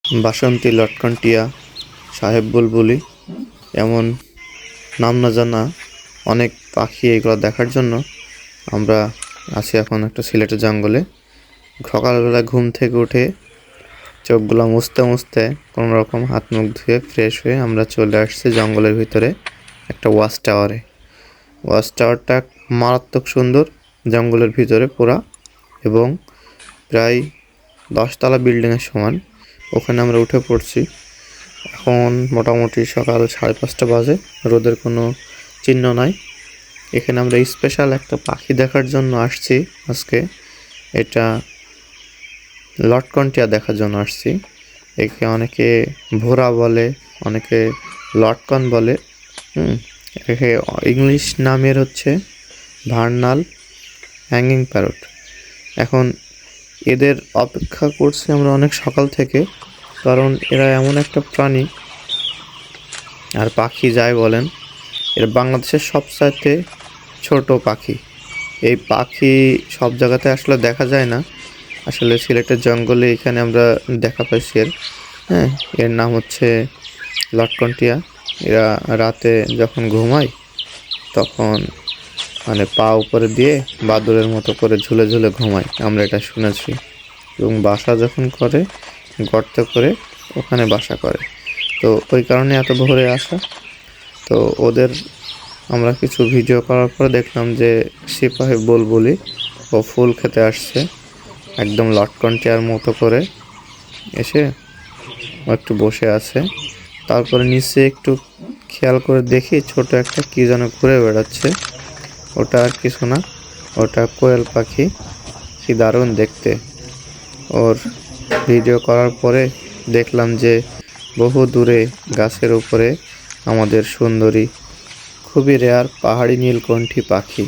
বাসন্তী, লটকন টিয়া, সাহেব বুলবুলি এমন নাম না জানা অনেক পাখি, এগুলো দেখার জন্য আমরা আছি এখন একটা সিলেটের জঙ্গলে। সকালবেলা ঘুম থেকে উঠে চোখগুলো মুছতে মুছতে কোনো রকম হাত মুখ ধুয়ে ফ্রেশ হয়ে আমরা চলে আসছি জঙ্গলের ভিতরে একটা ওয়াচ টাওয়ারে। ওয়াচ টাওয়ারটা মারাত্মক সুন্দর, জঙ্গলের ভিতরে পুরা, এবং প্রায় 10 তলা বিল্ডিংয়ের সমান। ওখানে আমরা উঠে পড়ছি। এখন মোটামুটি সকাল 5:30 বাজে, রোদের কোনো চিহ্ন নাই। এখানে আমরা স্পেশাল একটা পাখি দেখার জন্য আসছি আজকে। এটা লটকন টিয়া দেখার জন্য আসছি। একে অনেকে ভোরা বলে, অনেকে লটকন বলে। একে ইংলিশ নামের হচ্ছে ভার্নাল হ্যাঙ্গিং প্যারট। এখন এদের অপেক্ষা করছি আমরা অনেক সকাল থেকে, কারণ এরা এমন একটা প্রাণী আর পাখি যাই বলেন, এরা বাংলাদেশের সবচাইতে ছোট পাখি। এই পাখি সব জায়গাতে আসলে দেখা যায় না। আসলে সিলেটের জঙ্গলে এখানে আমরা দেখা পাইছি এর নাম হচ্ছে লটকন টিয়া। এরা রাতে যখন ঘুমায় তখন মানে পা উপরে দিয়ে বাদুড়ের মতো করে ঝুলে ঝুলে ঘুমায়, আমরা এটা শুনেছি। এবং বাসা যখন করে গর্ত করে ওখানে বাসা করে। তো ওই কারণে এত ভোরে আসা। তো ওদের আমরা কিছু ভিডিও করার পরে দেখলাম যে সিপাহী বুলবুলি ও ফুল খেতে আসছে একদম লটকন টিয়ার মতো করে এসে একটু বসে আছে। তারপরে নিচে একটু খেয়াল করে দেখি ছোট একটা কি যেন ঘুরে বেড়াচ্ছে। ওটা আর কিছু না, ওটা কোয়েল পাখি। কি দারুণ দেখতে। ওর ভিডিও করার পরে দেখলাম যে বহু দূরে গাছের উপরে আমাদের সুন্দরী, খুবই রেয়ার পাহাড়ি নীলকণ্ঠী পাখি।